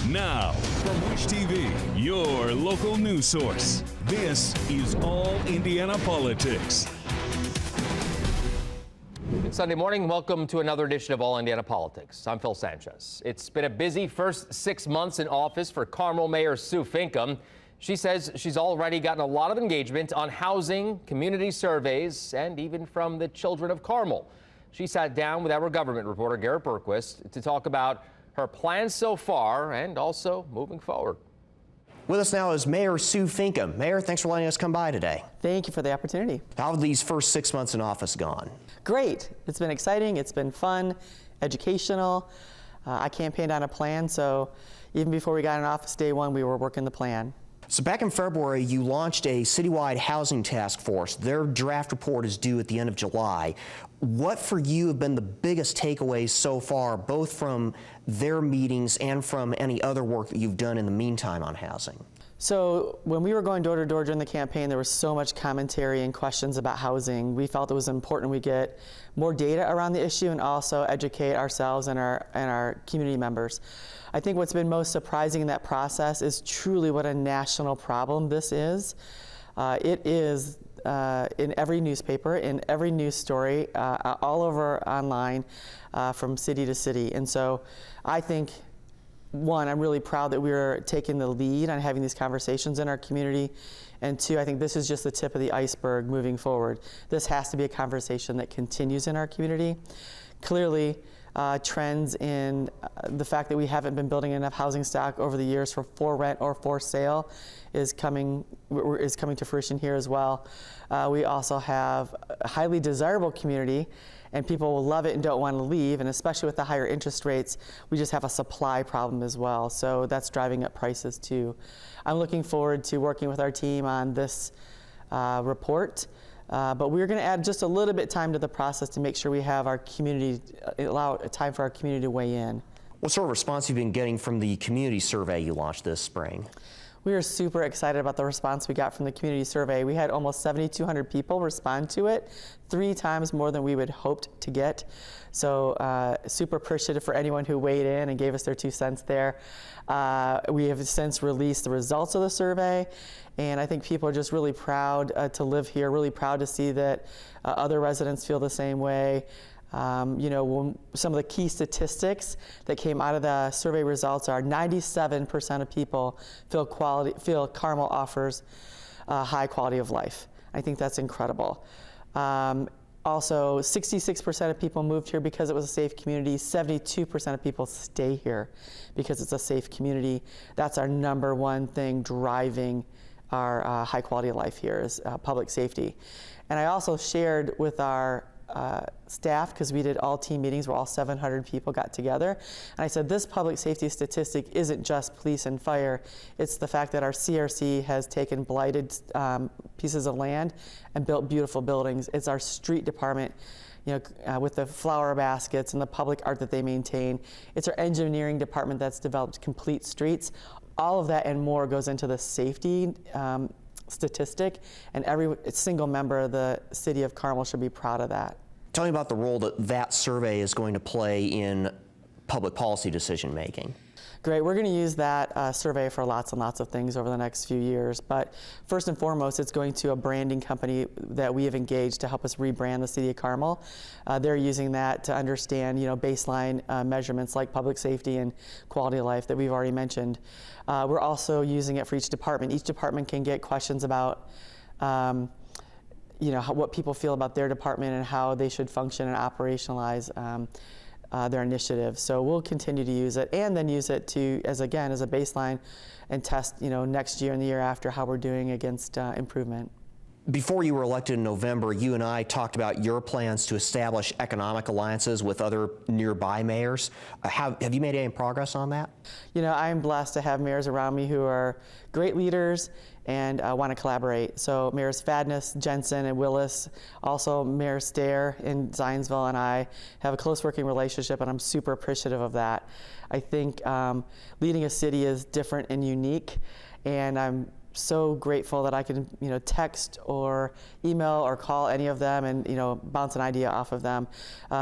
Now, from Wish TV, your local news source, this is All Indiana Politics. Good Sunday morning. Welcome to another edition of All Indiana Politics. I'm Phil Sanchez. It's been a busy first 6 months in office for Carmel Mayor Sue Finkam. She says she's already gotten a lot of engagement on housing, community surveys, and even from the children of Carmel. She sat down with our government reporter, Garrett Bergquist, to talk about her plans so far and also moving forward. With us now is Mayor Sue Finkam. Mayor, thanks for letting us come by today. Thank you for the opportunity. How have these first 6 months in office gone? Great. It's been exciting. It's been fun, educational. I campaigned on a plan, so even before we got in office day one, we were working the plan. So back in February, you launched a citywide housing task force. Their draft report is due at the end of July. What for you have been the biggest takeaways so far, both from their meetings and from any other work that you've done in the meantime on housing? So when we were going door to door during the campaign, there was so much commentary and questions about housing. We felt it was important we get more data around the issue and also educate ourselves and our community members. I think what's been most surprising in that process is truly what a national problem this is. It is in every newspaper, in every news story, all over online, from city to city. And so I think, one, I'm really proud that we're taking the lead on having these conversations in our community. And two, I think this is just the tip of the iceberg moving forward. This has to be a conversation that continues in our community. Clearly, trends in the fact that we haven't been building enough housing stock over the years for rent or for sale is coming to fruition here as well. We also have a highly desirable community, and people will love it and don't want to leave, and especially with the higher interest rates, we just have a supply problem as well. So that's driving up prices too. I'm looking forward to working with our team on this report. But we're going to add just a little bit time to the process to make sure we have our community, allow time for our community to weigh in. What sort of response have you been getting from the community survey you launched this spring? We are super excited about the response we got from the community survey. We had almost 7,200 people respond to it, 3 times more than we would hoped to get. So super appreciative for anyone who weighed in and gave us their 2 cents there. We have since released the results of the survey, and I think people are just really proud to live here, really proud to see that other residents feel the same way. You know, some of the key statistics that came out of the survey results are 97% of people feel Carmel offers a high quality of life. I think that's incredible. Also, 66% of people moved here because it was a safe community. 72% of people stay here because it's a safe community. That's our number one thing driving our high quality of life here is public safety. And I also shared with our staff, because we did all team meetings where all 700 people got together. And I said, this public safety statistic isn't just police and fire. It's the fact that our CRC has taken blighted pieces of land and built beautiful buildings. It's our street department, you know, with the flower baskets and the public art that they maintain. It's our engineering department that's developed complete streets. All of that and more goes into the safety statistic, and every single member of the city of Carmel should be proud of that. Tell me about the role that that survey is going to play in public policy decision making. Great. We're going to use that survey for lots and lots of things over the next few years. But first and foremost, it's going to a branding company that we have engaged to help us rebrand the city of Carmel. They're using that to understand, you know, baseline measurements like public safety and quality of life that we've already mentioned. We're also using it for each department. Each department can get questions about you know, what people feel about their department and how they should function and operationalize their initiatives. So we'll continue to use it, and then use it to, as a baseline, and test, you know, next year and the year after how we're doing against improvement. Before you were elected in November, you and I talked about your plans to establish economic alliances with other nearby mayors. Have you made any progress on that? You know, I'm blessed to have mayors around me who are great leaders and want to collaborate. So Mayors Fadness, Jensen, and Willis, also Mayor Stair in Zionsville, and I have a close working relationship, and I'm super appreciative of that. I think leading a city is different and unique, and I'm so grateful that I can, text or email or call any of them and, bounce an idea off of them.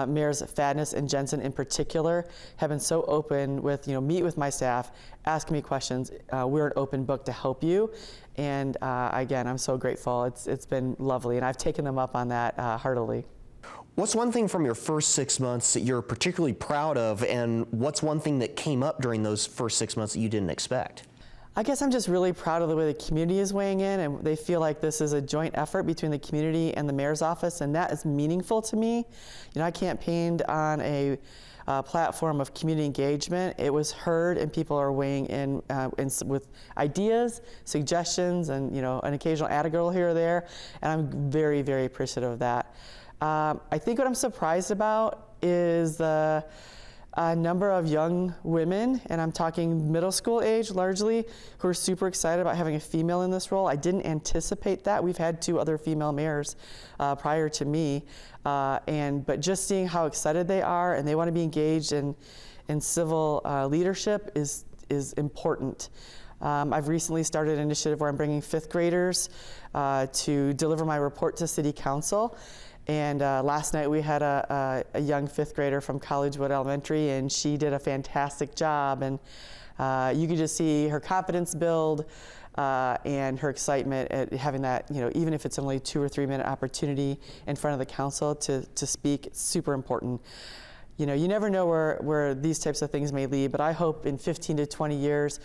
Mayors Fadness and Jensen in particular have been so open with, meet with my staff, ask me questions. We're an open book to help you. And again, I'm so grateful. It's been lovely, and I've taken them up on that heartily. What's one thing from your first 6 months that you're particularly proud of, and what's one thing that came up during those first 6 months that you didn't expect? I guess I'm just really proud of the way the community is weighing in, and they feel like this is a joint effort between the community and the mayor's office, and that is meaningful to me. I campaigned on a platform of community engagement. It was heard, and people are weighing in with ideas, suggestions, and an occasional add-a girl here or there, and I'm very, very appreciative of that. I think what I'm surprised about is the number of young women, and I'm talking middle school age largely, who are super excited about having a female in this role. I didn't anticipate that. We've had 2 other female mayors prior to me, but just seeing how excited they are and they want to be engaged in civil leadership is important. I've recently started an initiative where I'm bringing 5th graders to deliver my report to City Council. And last night we had a young 5th grader from Collegewood Elementary, and she did a fantastic job. And you could just see her confidence build and her excitement at having that, even if it's only 2 or 3 minute opportunity in front of the council to speak. It's super important. You never know where these types of things may lead, but I hope in 15 to 20 years,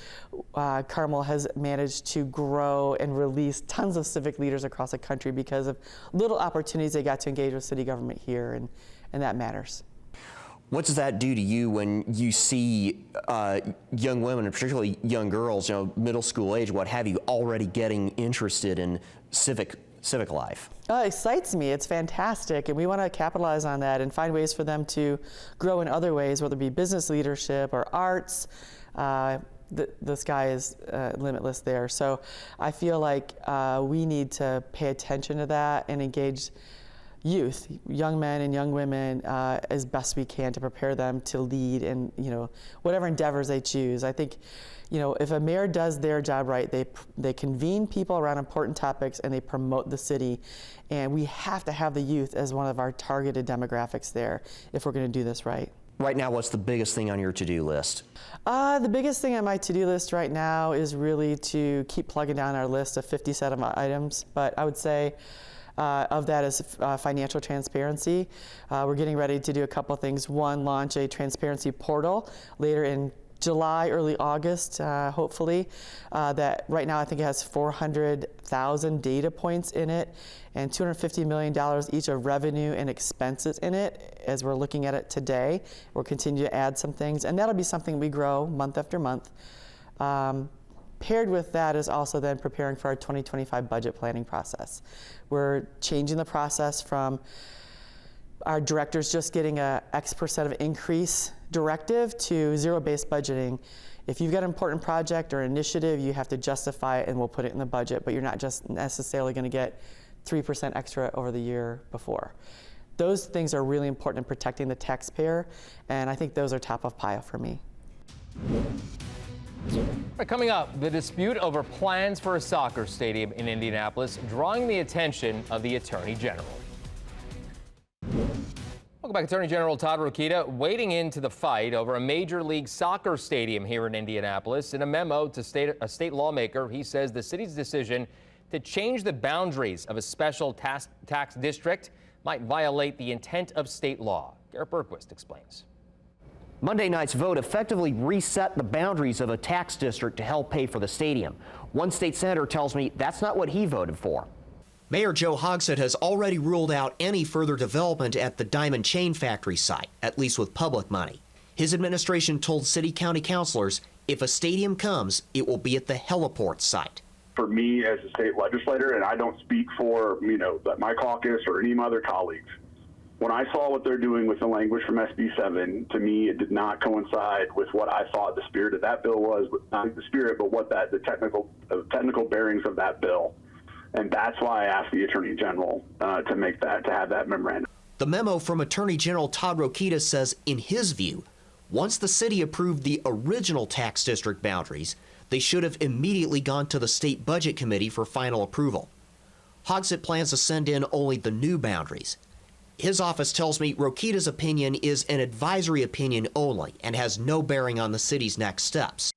Carmel has managed to grow and release tons of civic leaders across the country because of little opportunities they got to engage with city government here, and that matters. What does that do to you when you see young women, and particularly young girls, middle school age, what have you, already getting interested in civic life? It excites me. It's fantastic, and we want to capitalize on that and find ways for them to grow in other ways, whether it be business leadership or arts. The sky is limitless there. So I feel like we need to pay attention to that and engage youth, young men and young women, as best we can to prepare them to lead in whatever endeavors they choose. I think if a mayor does their job right, they convene people around important topics and they promote the city. And we have to have the youth as one of our targeted demographics there if we're going to do this right. Right now, what's the biggest thing on your to-do list? The biggest thing on my to-do list right now is really to keep plugging down our list of 57 items. But I would say of that is financial transparency. We're getting ready to do a couple things. One, launch a transparency portal later in July, early August, hopefully. That right now I think it has 400,000 data points in it and $250 million each of revenue and expenses in it as we're looking at it today. We'll continue to add some things, and that'll be something we grow month after month. Paired with that is also then preparing for our 2025 budget planning process. We're changing the process from our directors just getting a X% of increase directive to zero-based budgeting. If you've got an important project or initiative, you have to justify it and we'll put it in the budget, but you're not just necessarily going to get 3% extra over the year before. Those things are really important in protecting the taxpayer, and I think those are top of pile for me. Coming up, the dispute over plans for a soccer stadium in Indianapolis drawing the attention of the Attorney General. Welcome back. Attorney General Todd Rokita wading into the fight over a Major League Soccer stadium here in Indianapolis. In a memo to a state lawmaker, he says the city's decision to change the boundaries of a special tax district might violate the intent of state law. Garrett Bergquist explains. Monday night's vote effectively reset the boundaries of a tax district to help pay for the stadium. One state senator tells me that's not what he voted for. Mayor Joe Hogsett has already ruled out any further development at the Diamond Chain Factory site, at least with public money. His administration told city-county councilors if a stadium comes, it will be at the heliport site. For me as a state legislator, and I don't speak for my caucus or any of my other colleagues, when I saw what they're doing with the language from SB 7, to me it did not coincide with what I thought the spirit of that bill was, not the spirit, but what the technical bearings of that bill. And that's why I asked the Attorney General to have that memorandum. The memo from Attorney General Todd Rokita says, in his view, Once the city approved the original tax district boundaries, they should have immediately gone to the state budget committee for final approval. Hogsett plans to send in only the new boundaries. His office tells me Rokita's opinion is an advisory opinion only and has no bearing on the city's next steps.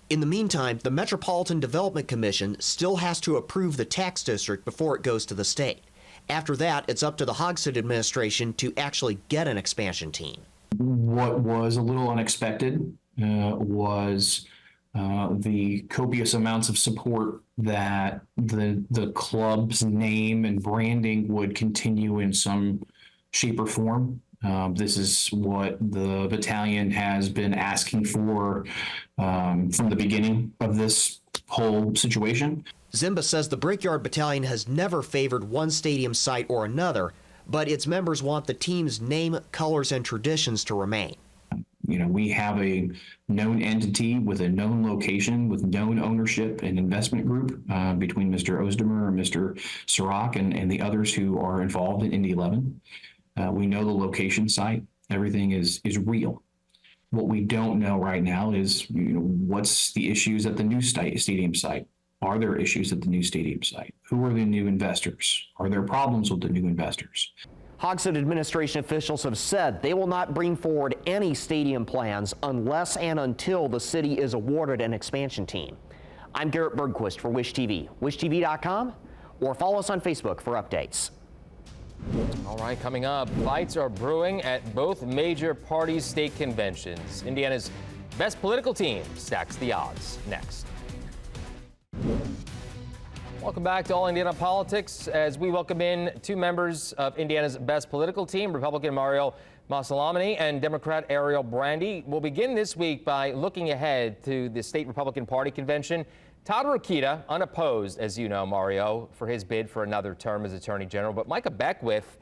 In the meantime, the Metropolitan Development Commission still has to approve the tax district before it goes to the state. After that, it's up to the Hogsett administration to actually get an expansion team. What was a little unexpected was the copious amounts of support that the club's name and branding would continue in some shape or form. This is what the battalion has been asking for from the beginning of this whole situation. Zimba says the Brickyard Battalion has never favored one stadium site or another, but its members want the team's name, colors, and traditions to remain. You know, we have a known entity with a known location, with known ownership and investment group between Mr. Ozdemir and Mr. Sirach and the others who are involved in Indy 11. We know the location site. Everything is real. What we don't know right now is, what's the issues at the new stadium site? Are there issues at the new stadium site? Who are the new investors? Are there problems with the new investors? Hogsett administration officials have said they will not bring forward any stadium plans unless and until the city is awarded an expansion team. I'm Garrett Bergquist for Wish TV, wishtv.com, or follow us on Facebook for updates. All right, coming up, fights are brewing at both major party state conventions. Indiana's best political team stacks the odds. Next. Welcome back to All Indiana Politics as we welcome in two members of Indiana's best political team, Republican Mario Massillamany and Democrat Arielle Brandy. We'll begin this week by looking ahead to the state Republican Party convention. Todd Rokita, unopposed, as you know, Mario, for his bid for another term as Attorney General. But Micah Beckwith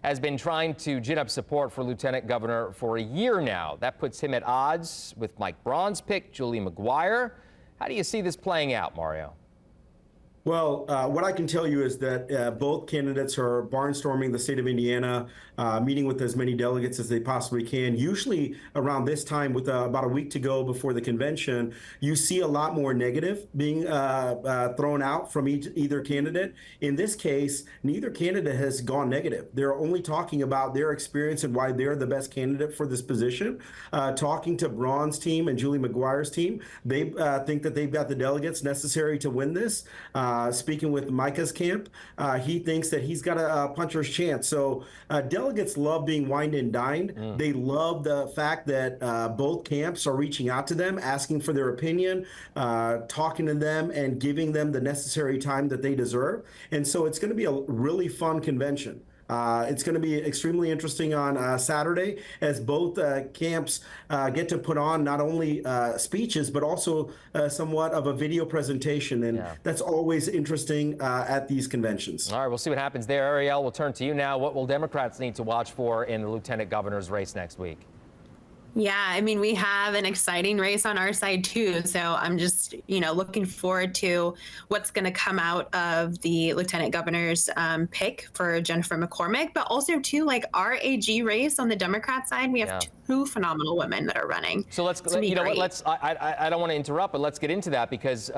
has been trying to gin up support for Lieutenant Governor for a year now. That puts him at odds with Mike Braun's pick, Julie McGuire. How do you see this playing out, Mario? Well, what I can tell you is that both candidates are barnstorming the state of Indiana, meeting with as many delegates as they possibly can. Usually around this time, with about a week to go before the convention, you see a lot more negative being thrown out from either candidate. In this case, neither candidate has gone negative. They're only talking about their experience and why they're the best candidate for this position. Talking to Braun's team and Julie McGuire's team, they think that they've got the delegates necessary to win this. Speaking with Micah's camp, he thinks that he's got a puncher's chance. So delegates love being wined and dined. They love the fact that both camps are reaching out to them, asking for their opinion, talking to them, and giving them the necessary time that they deserve. And so it's going to be a really fun convention. It's going to be extremely interesting on Saturday as both camps get to put on not only speeches, but also somewhat of a video presentation. And that's always interesting at these conventions. All right, we'll see what happens there. Arielle, we'll turn to you now. What will Democrats need to watch for in the lieutenant governor's race next week? Yeah, I mean, we have an exciting race on our side, too. So I'm just, looking forward to what's going to come out of the lieutenant governor's pick for Jennifer McCormick, but also, too, like our AG race on the Democrat side. We have two phenomenal women that are running. So let's, I don't want to interrupt, but let's get into that because,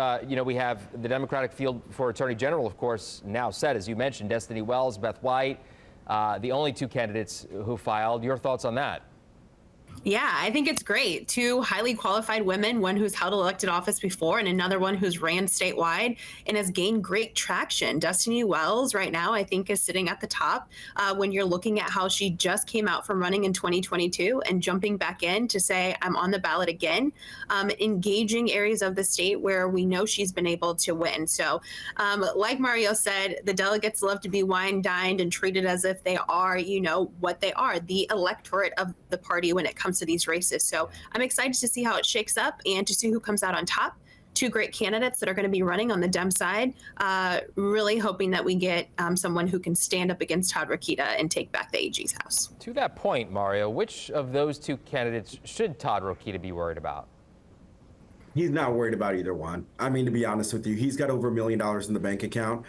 we have the Democratic field for Attorney General, of course, now set, as you mentioned, Destiny Wells, Beth White, the only two candidates who filed. Your thoughts on that? Yeah, I think it's great. Two highly qualified women, one who's held elected office before and another one who's ran statewide and has gained great traction. Destiny Wells right now, I think, is sitting at the top when you're looking at how she just came out from running in 2022 and jumping back in to say, I'm on the ballot again, engaging areas of the state where we know she's been able to win. So like Mario said, the delegates love to be wine dined and treated as if they are, what they are, the electorate of the party when it comes to these races. So I'm excited to see how it shakes up and to see who comes out on top. Two great candidates that are going to be running on the Dem side. Really hoping that we get someone who can stand up against Todd Rokita and take back the AG's house. To that point, Mario, which of those two candidates should Todd Rokita be worried about? He's not worried about either one. I mean, to be honest with you, he's got over $1 million in the bank account.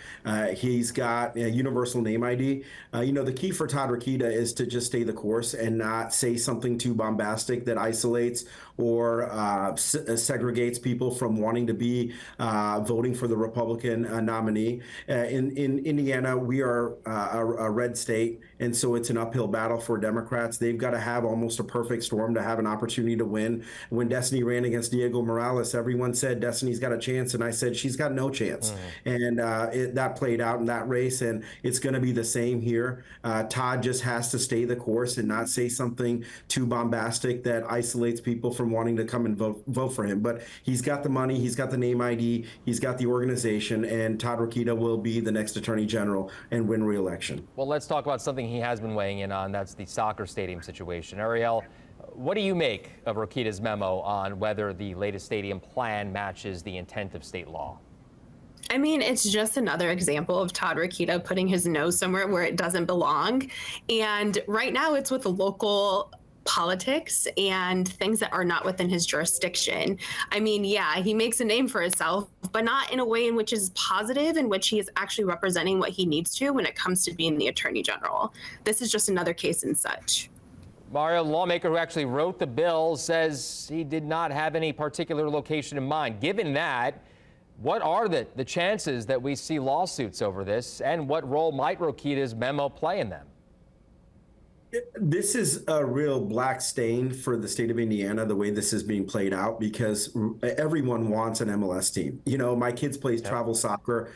He's got a universal name ID. The key for Todd Rokita is to just stay the course and not say something too bombastic that isolates or segregates people from wanting to be voting for the Republican nominee. In Indiana, we are a red state, and so it's an uphill battle for Democrats. They've got to have almost a perfect storm to have an opportunity to win. When Destiny ran against Diego Morales, everyone said Destiny's got a chance, and I said she's got no chance. And that played out in that race, and it's going to be the same here. Todd just has to stay the course and not say something too bombastic that isolates people from wanting to come and vote for him. But he's got the money, he's got the name ID, he's got the organization, and Todd Rokita will be the next Attorney General and win re-election. Well, let's talk about something he has been weighing in on. That's the soccer stadium situation. Arielle, what do you make of Rokita's memo on whether the latest stadium plan matches the intent of state law? I mean, it's just another example of Todd Rokita putting his nose somewhere where it doesn't belong. And right now it's with the local politics and things that are not within his jurisdiction. I mean, yeah, he makes a name for himself, but not in a way in which is positive, in which he is actually representing what he needs to when it comes to being the Attorney General. This is just another case and such. Mario, lawmaker who actually wrote the bill, says he did not have any particular location in mind. Given that, what are the chances that we see lawsuits over this, and what role might Rokita's memo play in them? This is a real black stain for the state of Indiana, the way this is being played out, because everyone wants an MLS team. My kids play travel soccer.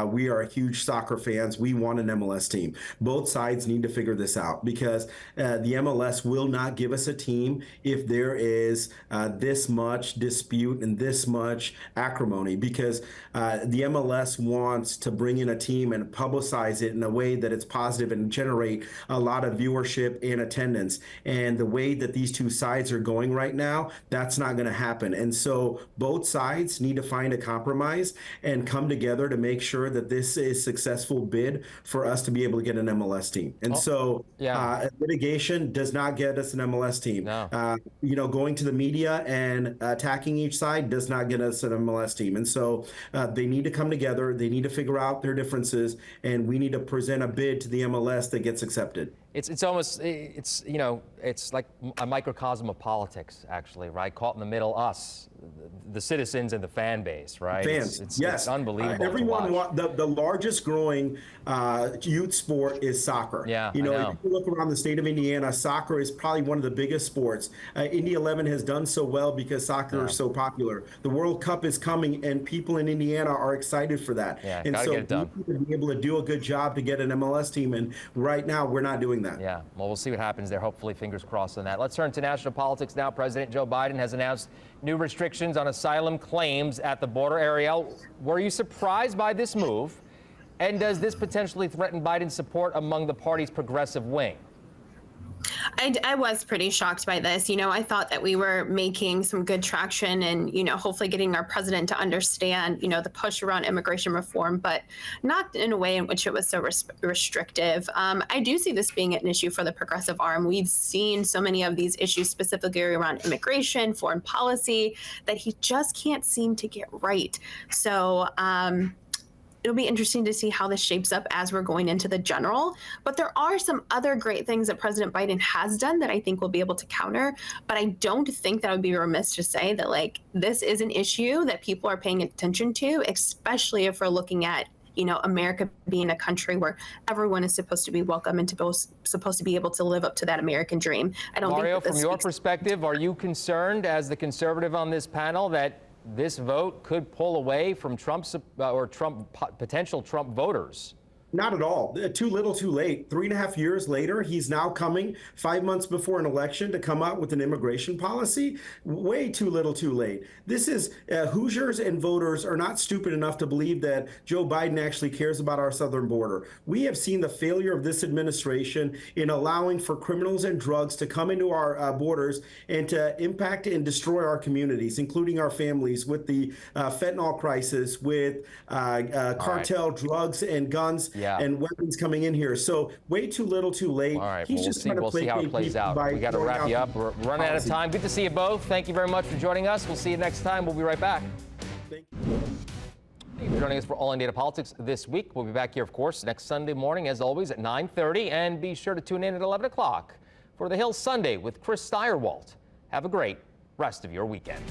We are huge soccer fans. We want an MLS team. Both sides need to figure this out, because the MLS will not give us a team if there is this much dispute and this much acrimony, because the MLS wants to bring in a team and publicize it in a way that it's positive and generate a lot of viewership and attendance. And the way that these two sides are going right now, that's not going to happen. And so both sides need to find a compromise and come together to make sure that this is a successful bid for us to be able to get an MLS team. And litigation does not get us an MLS team. No. Going to the media and attacking each side does not get us an MLS team. And so they need to come together. They need to figure out their differences, and we need to present a bid to the MLS that gets accepted. It's almost, it's like a microcosm of politics, actually, right? Caught in the middle, us, the citizens and the fan base, right? Fans, yes. It's unbelievable. Everyone, the largest growing youth sport is soccer. Yeah, if you look around the state of Indiana, soccer is probably one of the biggest sports. Indy 11 has done so well because soccer is so popular. The World Cup is coming, and people in Indiana are excited for that. Yeah, and so get it done. we need to be able to do a good job to get an MLS team, and right now we're not doing that. Yeah, well, we'll see what happens there. Hopefully, fingers crossed on that. Let's turn to national politics now. President Joe Biden has announced new restrictions on asylum claims at the border. Arielle, were you surprised by this move? And does this potentially threaten Biden's support among the party's progressive wing? I was pretty shocked by this. I thought that we were making some good traction and, hopefully getting our president to understand, the push around immigration reform, but not in a way in which it was so restrictive. I do see this being an issue for the progressive arm. We've seen so many of these issues specifically around immigration, foreign policy, that he just can't seem to get right. So, it'll be interesting to see how this shapes up as we're going into the general. But there are some other great things that President Biden has done that I think we'll be able to counter. But I don't think that I would be remiss to say that, this is an issue that people are paying attention to, especially if we're looking at, America being a country where everyone is supposed to be welcome and supposed to be able to live up to that American dream. I don't Mario, think from your perspective, are you concerned as the conservative on this panel that this vote could pull away from potential Trump voters? Not at all. Too little, too late. 3.5 years later, he's now coming 5 months before an election to come out with an immigration policy. Way too little, too late. This is Hoosiers and voters are not stupid enough to believe that Joe Biden actually cares about our southern border. We have seen the failure of this administration in allowing for criminals and drugs to come into our borders and to impact and destroy our communities, including our families, with the fentanyl crisis, with cartel drugs and guns. and weapons coming in here. So way too little, too late. All right, He's well, just trying to we'll see how it placate plays people out. by We got to throwing wrap you out up. We're running out of policy. time. Good to see you both. Thank you very much for joining us. We'll see you next time. We'll be right back. Thank you. Thank you for joining us for All Indiana Politics this week. We'll be back here, of course, next Sunday morning, as always, at 9:30. And be sure to tune in at 11 o'clock for The Hill Sunday with Chris Steyerwalt. Have a great rest of your weekend.